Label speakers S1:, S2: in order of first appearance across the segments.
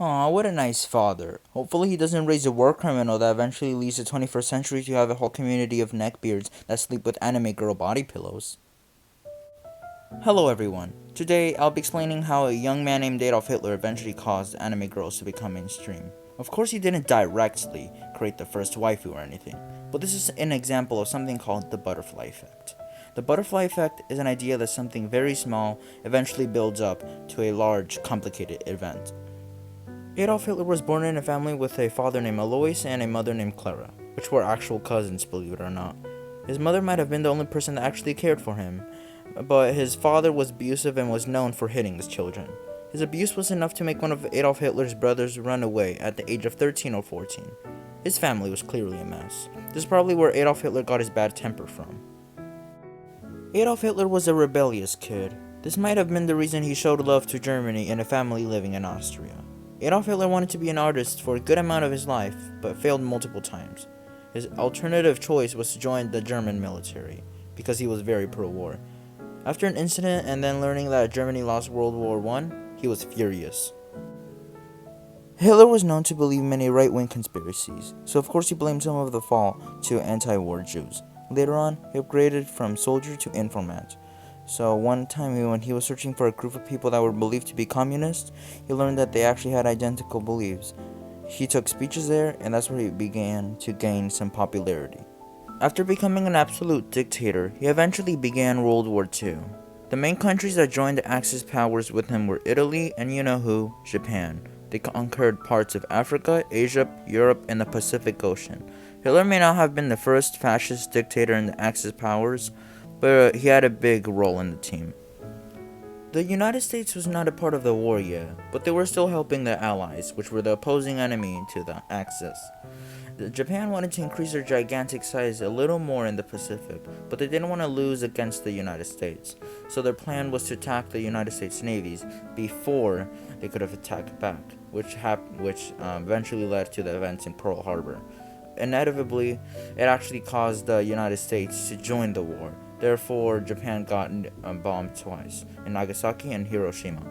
S1: Aw, what a nice father. Hopefully he doesn't raise a war criminal that eventually leads the 21st century to have a whole community of neckbeards that sleep with anime girl body pillows. Hello everyone. Today I'll be explaining how a young man named Adolf Hitler eventually caused anime girls to become mainstream. Of course he didn't directly create the first waifu or anything, but this is an example of something called the butterfly effect. The butterfly effect is an idea that something very small eventually builds up to a large, complicated event. Adolf Hitler was born in a family with a father named Alois and a mother named Clara, which were actual cousins, believe it or not. His mother might have been the only person that actually cared for him, but his father was abusive and was known for hitting his children. His abuse was enough to make one of Adolf Hitler's brothers run away at the age of 13 or 14. His family was clearly a mess. This is probably where Adolf Hitler got his bad temper from. Adolf Hitler was a rebellious kid. This might have been the reason he showed love to Germany and a family living in Austria. Adolf Hitler wanted to be an artist for a good amount of his life, but failed multiple times. His alternative choice was to join the German military, because he was very pro-war. After an incident and then learning that Germany lost World War I, he was furious. Hitler was known to believe many right-wing conspiracies, so of course he blamed some of the fall to anti-war Jews. Later on, he upgraded from soldier to informant. So one time when he was searching for a group of people that were believed to be communists, he learned that they actually had identical beliefs. He took speeches there, and that's where he began to gain some popularity. After becoming an absolute dictator, he eventually began World War II. The main countries that joined the Axis powers with him were Italy and you know who, Japan. They conquered parts of Africa, Asia, Europe, and the Pacific Ocean. Hitler may not have been the first fascist dictator in the Axis powers, but he had a big role in the team. The United States was not a part of the war yet, but they were still helping the Allies, which were the opposing enemy to the Axis. Japan wanted to increase their gigantic size a little more in the Pacific, but they didn't want to lose against the United States, so their plan was to attack the United States navies before they could have attacked back, which eventually led to the events in Pearl Harbor. Inevitably, it actually caused the United States to join the war. Therefore, Japan got bombed twice, in Nagasaki and Hiroshima.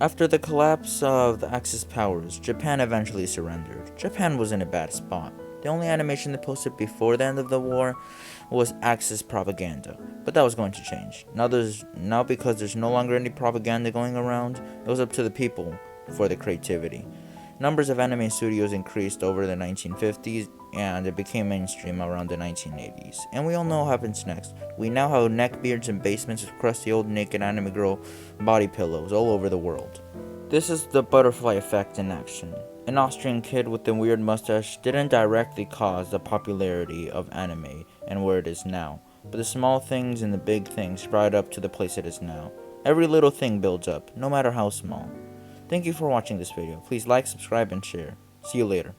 S1: After the collapse of the Axis powers, Japan eventually surrendered. Japan was in a bad spot. The only animation they posted before the end of the war was Axis propaganda, but that was going to change. Now because there's no longer any propaganda going around, it was up to the people for the creativity. Numbers of anime studios increased over the 1950s, and it became mainstream around the 1980s. And we all know what happens next. We now have neckbeards and basements with crusty old naked anime girl body pillows all over the world. This is the butterfly effect in action. An Austrian kid with a weird mustache didn't directly cause the popularity of anime and where it is now, but the small things and the big things brought it up to the place it is now. Every little thing builds up, no matter how small. Thank you for watching this video. Please like, subscribe, and share. See you later.